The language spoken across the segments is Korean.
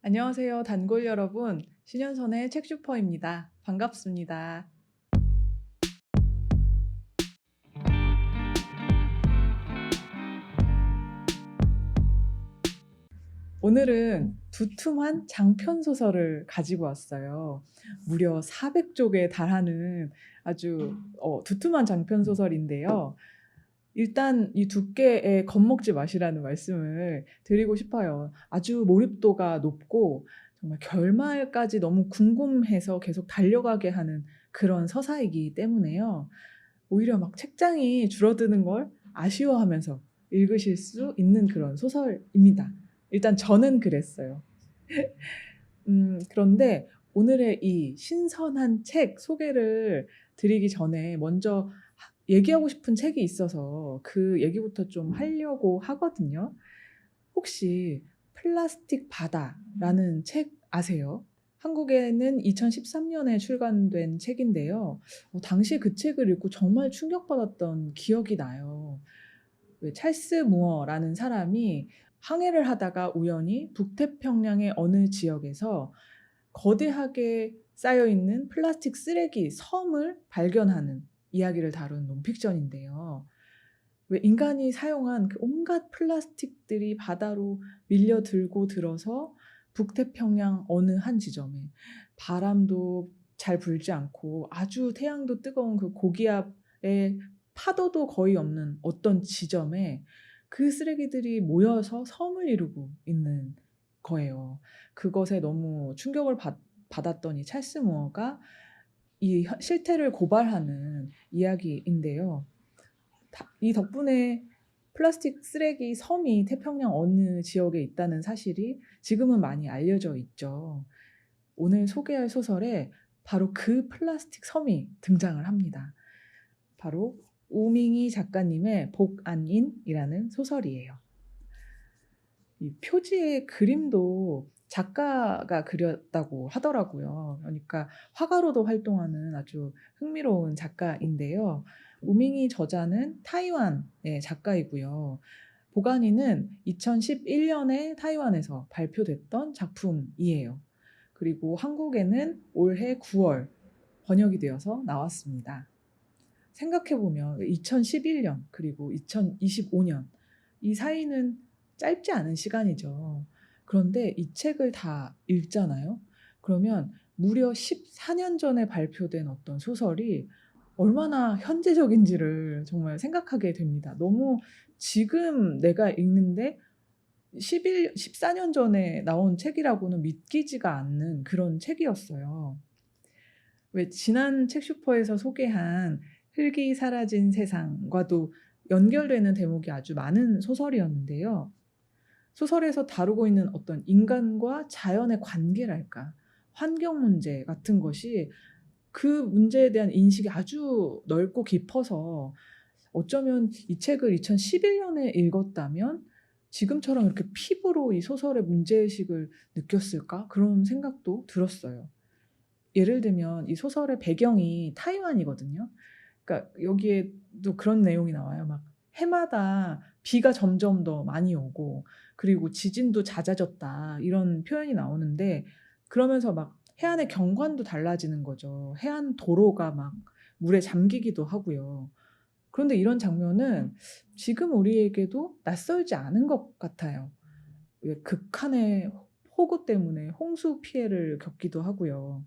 안녕하세요, 단골 여러분. 신현선의 책슈퍼입니다. 반갑습니다. 오늘은 두툼한 장편 소설을 가지고 왔어요. 무려 400쪽에 달하는 아주 두툼한 장편 소설인데요. 일단 이 두께에 겁먹지 마시라는 말씀을 드리고 싶어요. 아주 몰입도가 높고 정말 결말까지 너무 궁금해서 계속 달려가게 하는 그런 서사이기 때문에요. 오히려 막 책장이 줄어드는 걸 아쉬워하면서 읽으실 수 있는 그런 소설입니다. 일단 저는 그랬어요. 그런데 오늘의 이 신선한 책 소개를 드리기 전에 먼저 얘기하고 싶은 책이 있어서 그 얘기부터 좀 하려고 하거든요. 혹시 플라스틱 바다라는 책 아세요? 한국에는 2013년에 출간된 책인데요. 당시에 그 책을 읽고 정말 충격받았던 기억이 나요. 왜 찰스 무어라는 사람이 항해를 하다가 우연히 북태평양의 어느 지역에서 거대하게 쌓여 있는 플라스틱 쓰레기 섬을 발견하는 이야기를 다룬 논픽션인데요. 왜 인간이 사용한 그 온갖 플라스틱들이 바다로 밀려들고 들어서 북태평양 어느 한 지점에 바람도 잘 불지 않고 아주 태양도 뜨거운 그 고기압에 파도도 거의 없는 어떤 지점에 그 쓰레기들이 모여서 섬을 이루고 있는 거예요. 그것에 너무 충격을 받았던 이 찰스 무어가 이 실태를 고발하는 이야기인데요. 이 덕분에 플라스틱 쓰레기 섬이 태평양 어느 지역에 있다는 사실이 지금은 많이 알려져 있죠. 오늘 소개할 소설에 바로 그 플라스틱 섬이 등장을 합니다. 바로 우밍이 작가님의 복안인이라는 소설이에요. 이 표지의 그림도 작가가 그렸다고 하더라고요. 그러니까 화가로도 활동하는 아주 흥미로운 작가인데요. 우밍이 저자는 타이완의 작가이고요. 보가니는 2011년에 타이완에서 발표됐던 작품이에요. 그리고 한국에는 올해 9월 번역이 되어서 나왔습니다. 생각해보면 2011년 그리고 2025년 이 사이는 짧지 않은 시간이죠. 그런데 이 책을 다 읽잖아요. 그러면 무려 14년 전에 발표된 어떤 소설이 얼마나 현재적인지를 정말 생각하게 됩니다. 너무 지금 내가 읽는데 14년 전에 나온 책이라고는 믿기지가 않는 그런 책이었어요. 왜 지난 책슈퍼에서 소개한 흙이 사라진 세상과도 연결되는 대목이 아주 많은 소설이었는데요. 소설에서 다루고 있는 어떤 인간과 자연의 관계랄까, 환경 문제 같은 것이 그 문제에 대한 인식이 아주 넓고 깊어서 어쩌면 이 책을 2011년에 읽었다면 지금처럼 이렇게 피부로 이 소설의 문제의식을 느꼈을까? 그런 생각도 들었어요. 예를 들면 이 소설의 배경이 타이완이거든요. 그러니까 여기에도 그런 내용이 나와요. 막 해마다 비가 점점 더 많이 오고 그리고 지진도 잦아졌다 이런 표현이 나오는데 그러면서 막 해안의 경관도 달라지는 거죠. 해안 도로가 막 물에 잠기기도 하고요. 그런데 이런 장면은 지금 우리에게도 낯설지 않은 것 같아요. 왜 극한의 폭우 때문에 홍수 피해를 겪기도 하고요.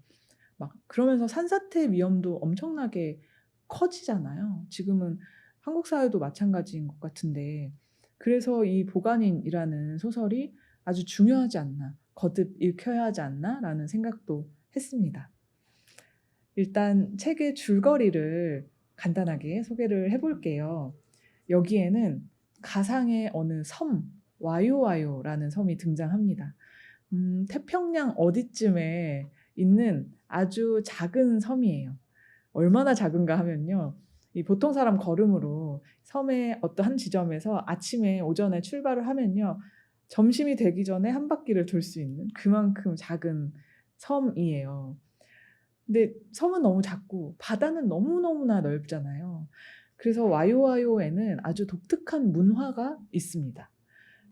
막 그러면서 산사태 위험도 엄청나게 커지잖아요. 지금은 한국 사회도 마찬가지인 것 같은데 그래서 이 보간인이라는 소설이 아주 중요하지 않나, 거듭 읽혀야 하지 않나라는 생각도 했습니다. 일단 책의 줄거리를 간단하게 소개를 해볼게요. 여기에는 가상의 어느 섬, 와요와요라는 섬이 등장합니다. 태평양 어디쯤에 있는 아주 작은 섬이에요. 얼마나 작은가 하면요. 이 보통 사람 걸음으로 섬의 어떤 한 지점에서 아침에 오전에 출발을 하면요. 점심이 되기 전에 한 바퀴를 돌 수 있는 그만큼 작은 섬이에요. 근데 섬은 너무 작고 바다는 너무너무나 넓잖아요. 그래서 와요와요에는 아주 독특한 문화가 있습니다.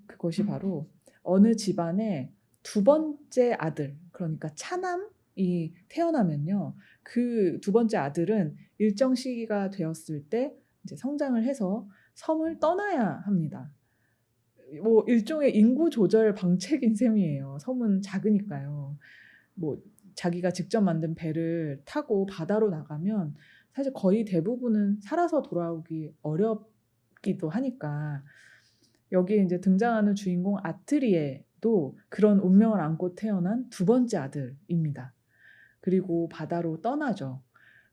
그것이 바로 어느 집안에 두 번째 아들, 그러니까 차남이 태어나면요. 그 두 번째 아들은 일정 시기가 되었을 때 이제 성장을 해서 섬을 떠나야 합니다. 뭐 일종의 인구 조절 방책인 셈이에요. 섬은 작으니까요. 뭐 자기가 직접 만든 배를 타고 바다로 나가면 사실 거의 대부분은 살아서 돌아오기 어렵기도 하니까 여기에 이제 등장하는 주인공 아트리에도 그런 운명을 안고 태어난 두 번째 아들입니다. 그리고 바다로 떠나죠.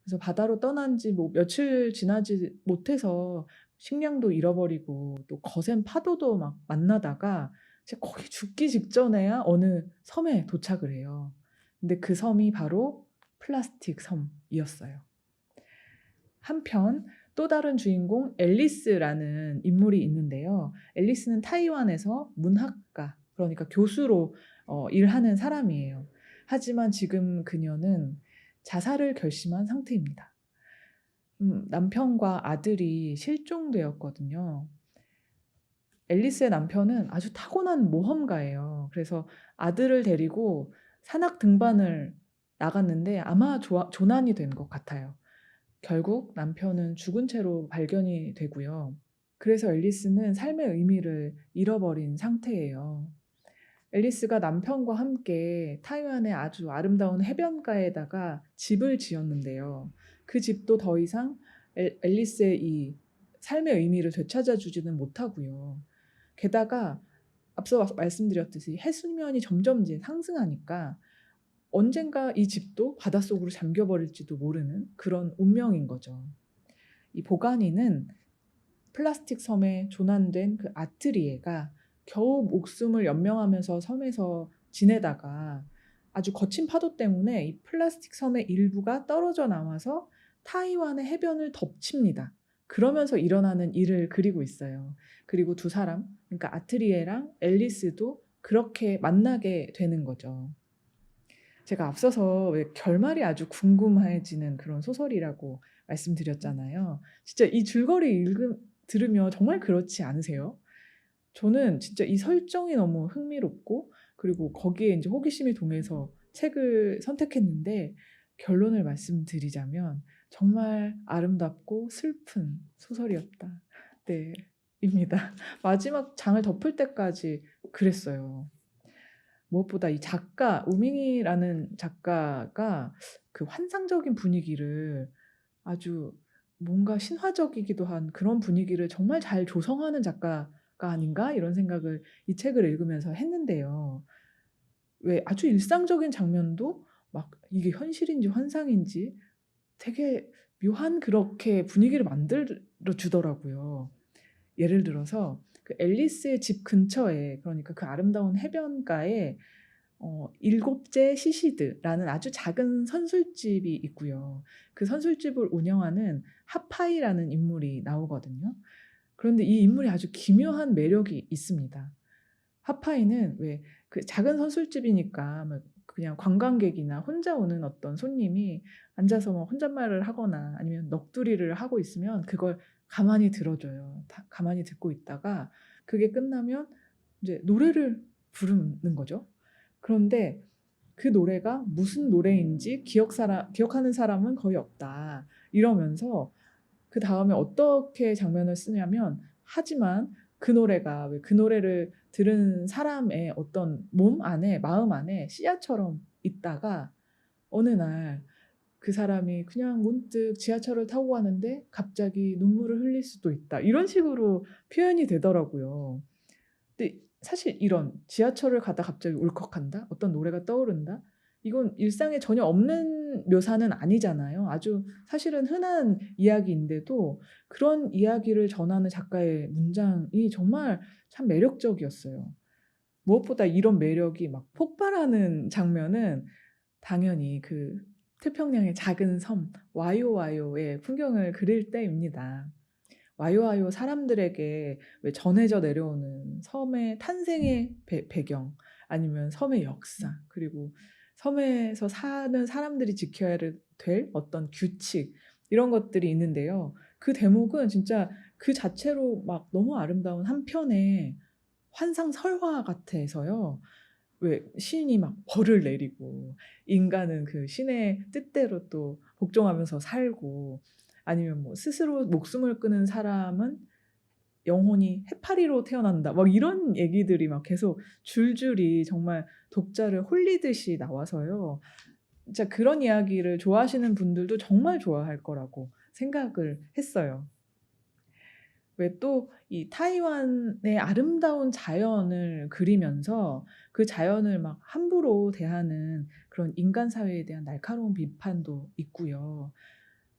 그래서 바다로 떠난 지 뭐 며칠 지나지 못해서 식량도 잃어버리고 또 거센 파도도 막 만나다가 이제 거의 죽기 직전에야 어느 섬에 도착을 해요. 근데 그 섬이 바로 플라스틱 섬이었어요. 한편 또 다른 주인공 앨리스라는 인물이 있는데요. 앨리스는 타이완에서 문학가, 그러니까 교수로 일하는 사람이에요. 하지만 지금 그녀는 자살을 결심한 상태입니다. 남편과 아들이 실종되었거든요. 앨리스의 남편은 아주 타고난 모험가예요. 그래서 아들을 데리고 산악 등반을 나갔는데 아마 조난이 된 것 같아요. 결국 남편은 죽은 채로 발견이 되고요. 그래서 앨리스는 삶의 의미를 잃어버린 상태예요. 앨리스가 남편과 함께 타이완의 아주 아름다운 해변가에다가 집을 지었는데요. 그 집도 더 이상 앨리스의 이 삶의 의미를 되찾아주지는 못하고요. 게다가 앞서 말씀드렸듯이 해수면이 점점 이제 상승하니까 언젠가 이 집도 바닷속으로 잠겨버릴지도 모르는 그런 운명인 거죠. 이 보가니는 플라스틱 섬에 조난된 그 아트리에가 겨우 목숨을 연명하면서 섬에서 지내다가 아주 거친 파도 때문에 이 플라스틱 섬의 일부가 떨어져 나와서 타이완의 해변을 덮칩니다. 그러면서 일어나는 일을 그리고 있어요. 그리고 두 사람, 그러니까 아트리에랑 앨리스도 그렇게 만나게 되는 거죠. 제가 앞서서 왜 결말이 아주 궁금해지는 그런 소설이라고 말씀드렸잖아요. 진짜 이 줄거리 들으면 정말 그렇지 않으세요? 저는 진짜 이 설정이 너무 흥미롭고 그리고 거기에 이제 호기심이 동해서 책을 선택했는데 결론을 말씀드리자면 정말 아름답고 슬픈 소설이었다. 네, 입니다. 마지막 장을 덮을 때까지 그랬어요. 무엇보다 이 작가, 우밍이라는 작가가 그 환상적인 분위기를 아주 뭔가 신화적이기도 한 그런 분위기를 정말 잘 조성하는 작가가 아닌가 이런 생각을 이 책을 읽으면서 했는데요. 왜 아주 일상적인 장면도 막 이게 현실인지 환상인지 되게 묘한 그렇게 분위기를 만들어 주더라고요. 예를 들어서 그 앨리스의 집 근처에 그러니까 그 아름다운 해변가에 일곱째 시시드라는 아주 작은 선술집이 있고요. 그 선술집을 운영하는 하파이라는 인물이 나오거든요. 그런데 이 인물이 아주 기묘한 매력이 있습니다. 하파이는 왜 그 작은 선술집이니까 뭐 그냥 관광객이나 혼자 오는 어떤 손님이 앉아서 뭐 혼잣말을 하거나 아니면 넋두리를 하고 있으면 그걸 가만히 들어줘요. 다 가만히 듣고 있다가 그게 끝나면 이제 노래를 부르는 거죠. 그런데 그 노래가 무슨 노래인지 기억하는 사람은 거의 없다. 이러면서 그다음에 어떻게 장면을 쓰냐면 하지만 그 노래가 왜 그 노래를 들은 사람의 어떤 몸 안에 마음 안에 씨앗처럼 있다가 어느 날 그 사람이 그냥 문득 지하철을 타고 가는데 갑자기 눈물을 흘릴 수도 있다. 이런 식으로 표현이 되더라고요. 근데 사실 이런 지하철을 가다 갑자기 울컥한다? 어떤 노래가 떠오른다? 이건 일상에 전혀 없는 묘사는 아니잖아요. 아주 사실은 흔한 이야기인데도 그런 이야기를 전하는 작가의 문장이 정말 참 매력적이었어요. 무엇보다 이런 매력이 막 폭발하는 장면은 당연히 그 태평양의 작은 섬 와이오와이오의 풍경을 그릴 때입니다. 와이오와이오 사람들에게 왜 전해져 내려오는 섬의 탄생의 배경 아니면 섬의 역사 그리고 섬에서 사는 사람들이 지켜야 될 어떤 규칙 이런 것들이 있는데요. 그 대목은 진짜 그 자체로 막 너무 아름다운 한 편의 환상 설화 같아서요. 왜 신이 막 벌을 내리고 인간은 그 신의 뜻대로 또 복종하면서 살고, 아니면 뭐 스스로 목숨을 끊은 사람은 영혼이 해파리로 태어난다. 막 이런 얘기들이 막 계속 줄줄이 정말 독자를 홀리듯이 나와서요. 진짜 그런 이야기를 좋아하시는 분들도 정말 좋아할 거라고 생각을 했어요. 왜 또 이 타이완의 아름다운 자연을 그리면서 그 자연을 막 함부로 대하는 그런 인간 사회에 대한 날카로운 비판도 있고요.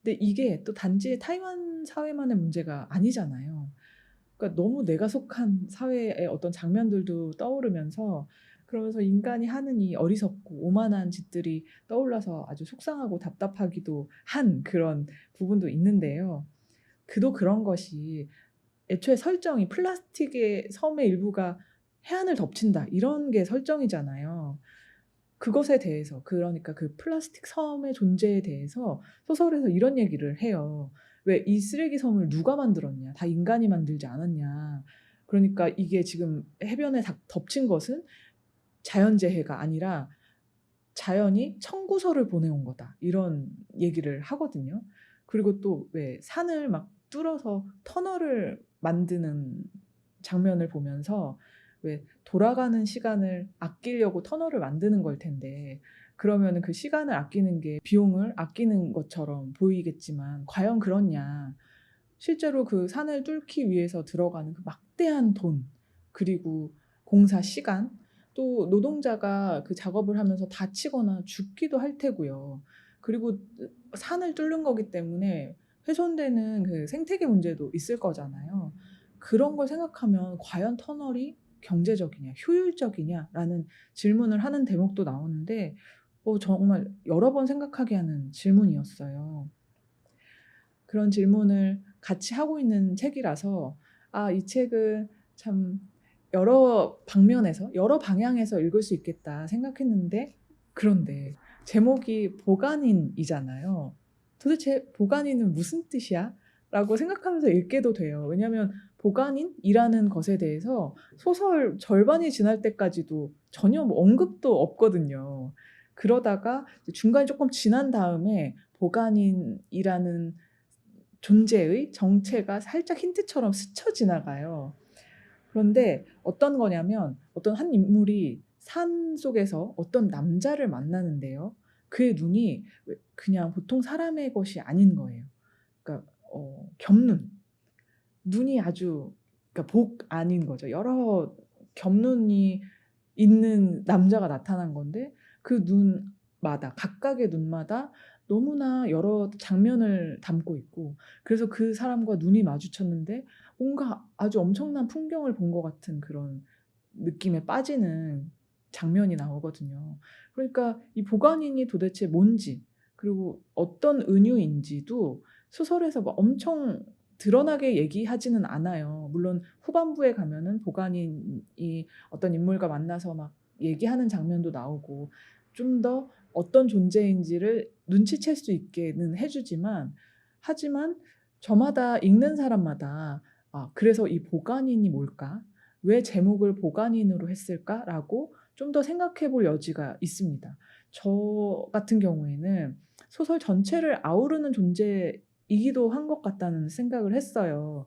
근데 이게 또 단지 타이완 사회만의 문제가 아니잖아요. 그러니까 너무 내가 속한 사회의 어떤 장면들도 떠오르면서, 그러면서 인간이 하는 이 어리석고 오만한 짓들이 떠올라서 아주 속상하고 답답하기도 한 그런 부분도 있는데요. 그도 그런 것이, 애초에 설정이 플라스틱의 섬의 일부가 해안을 덮친다, 이런 게 설정이잖아요. 그것에 대해서, 그러니까 그 플라스틱 섬의 존재에 대해서 소설에서 이런 얘기를 해요. "왜 이 쓰레기 섬을 누가 만들었냐. 다 인간이 만들지 않았냐. 그러니까 이게 지금 해변에 다 덮친 것은 자연재해가 아니라 자연이 청구서를 보내온 거다." 이런 얘기를 하거든요. 그리고 또 왜 산을 막 뚫어서 터널을 만드는 장면을 보면서, 왜 돌아가는 시간을 아끼려고 터널을 만드는 걸 텐데, 그러면은 그 시간을 아끼는 게 비용을 아끼는 것처럼 보이겠지만 과연 그렇냐. 실제로 그 산을 뚫기 위해서 들어가는 그 막대한 돈, 그리고 공사 시간, 또 노동자가 그 작업을 하면서 다치거나 죽기도 할 테고요. 그리고 산을 뚫는 거기 때문에 훼손되는 그 생태계 문제도 있을 거잖아요. 그런 걸 생각하면 '과연 터널이 경제적이냐, 효율적이냐?'라는 질문을 하는 대목도 나오는데, 정말 여러 번 생각하게 하는 질문이었어요. 그런 질문을 같이 하고 있는 책이라서, 이 책을 참 여러 방면에서, 여러 방향에서 읽을 수 있겠다 생각했는데, 그런데 제목이 보간인이잖아요. '도대체 보간인은 무슨 뜻이야?' 라고 생각하면서 읽게도 돼요. 왜냐하면 보간인이라는 것에 대해서 소설 절반이 지날 때까지도 전혀 뭐 언급도 없거든요. 그러다가 중간에 조금 지난 다음에 보간인이라는 존재의 정체가 살짝 힌트처럼 스쳐 지나가요. 그런데 어떤 거냐면, 어떤 한 인물이 산속에서 어떤 남자를 만나는데요. 그의 눈이 왜 그냥 보통 사람의 것이 아닌 거예요. 그러니까 겹눈. 눈이 아주, 그러니까 복 아닌 거죠. 여러 겹눈이 있는 남자가 나타난 건데, 그 눈마다, 각각의 눈마다 너무나 여러 장면을 담고 있고, 그래서 그 사람과 눈이 마주쳤는데 뭔가 아주 엄청난 풍경을 본 것 같은 그런 느낌에 빠지는 장면이 나오거든요. 그러니까 이 보간인이 도대체 뭔지, 그리고 어떤 은유인지도 소설에서 막 엄청 드러나게 얘기하지는 않아요. 물론 후반부에 가면은 보간인이 어떤 인물과 만나서 막 얘기하는 장면도 나오고 좀 더 어떤 존재인지를 눈치챌 수 있게는 해 주지만, 하지만 저마다, 읽는 사람마다 '아, 그래서 이 보간인이 뭘까? 왜 제목을 보간인으로 했을까?'라고 좀 더 생각해 볼 여지가 있습니다. 저 같은 경우에는 소설 전체를 아우르는 존재이기도 한 것 같다는 생각을 했어요.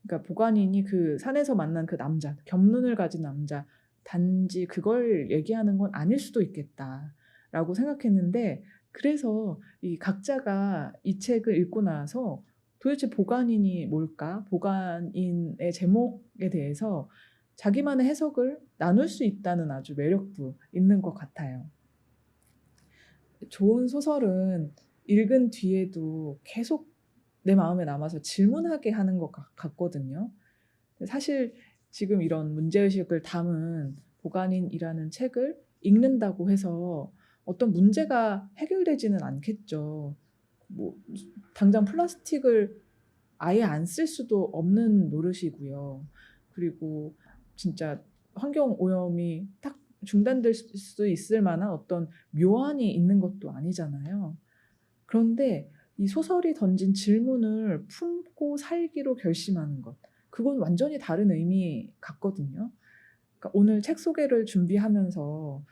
그러니까 보간인이 그 산에서 만난 그 남자, 겹눈을 가진 남자, 단지 그걸 얘기하는 건 아닐 수도 있겠다라고 생각했는데, 그래서 이 각자가 이 책을 읽고 나서 도대체 보간인이 뭘까? 보간인의 제목에 대해서 자기만의 해석을 나눌 수 있다는 아주 매력도 있는 것 같아요. 좋은 소설은 읽은 뒤에도 계속 내 마음에 남아서 질문하게 하는 것 같거든요. 사실 지금 이런 문제의식을 담은 보간인이라는 책을 읽는다고 해서 어떤 문제가 해결되지는 않겠죠. 뭐 당장 플라스틱을 아예 안 쓸 수도 없는 노릇이고요. 그리고 진짜 환경 오염이 딱 중단될 수 있을 만한 어떤 묘안이 있는 것도 아니잖아요. 그런데 이 소설이 던진 질문을 품고 살기로 결심하는 것, 그건 완전히 다른 의미 같거든요. 그러니까 오늘 책 소개를 준비하면서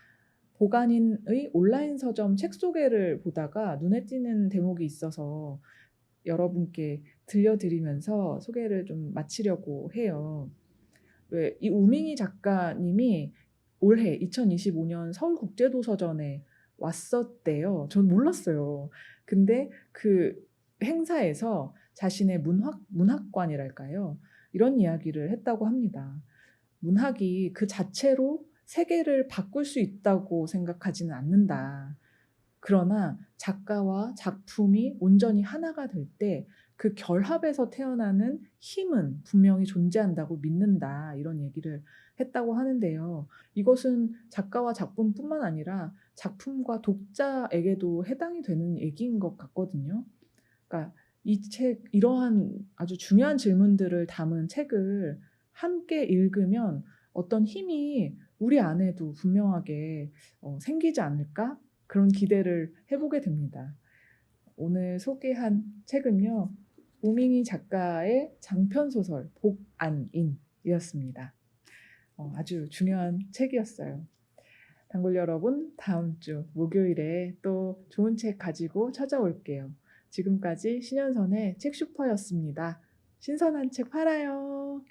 보간인의 온라인 서점 책 소개를 보다가 눈에 띄는 대목이 있어서 여러분께 들려드리면서 소개를 좀 마치려고 해요. 왜 이 우밍이 작가님이 올해 2025년 서울국제도서전에 왔었대요. 전 몰랐어요. 근데 그 행사에서 자신의 문학관이랄까요? 이런 이야기를 했다고 합니다. 문학이 그 자체로 세계를 바꿀 수 있다고 생각하지는 않는다. 그러나 작가와 작품이 온전히 하나가 될 때 그 결합에서 태어나는 힘은 분명히 존재한다고 믿는다. 이런 얘기를 했다고 하는데요. 이것은 작가와 작품뿐만 아니라 작품과 독자에게도 해당이 되는 얘기인 것 같거든요. 그러니까 이 책, 이러한 아주 중요한 질문들을 담은 책을 함께 읽으면 어떤 힘이 우리 안에도 분명하게 생기지 않을까? 그런 기대를 해보게 됩니다. 오늘 소개한 책은요, 우밍이 작가의 장편 소설 복안인이었습니다. 아주 중요한 책이었어요. 단골 여러분, 다음 주 목요일에 또 좋은 책 가지고 찾아올게요. 지금까지 신현선의 책슈퍼였습니다. 신선한 책 팔아요.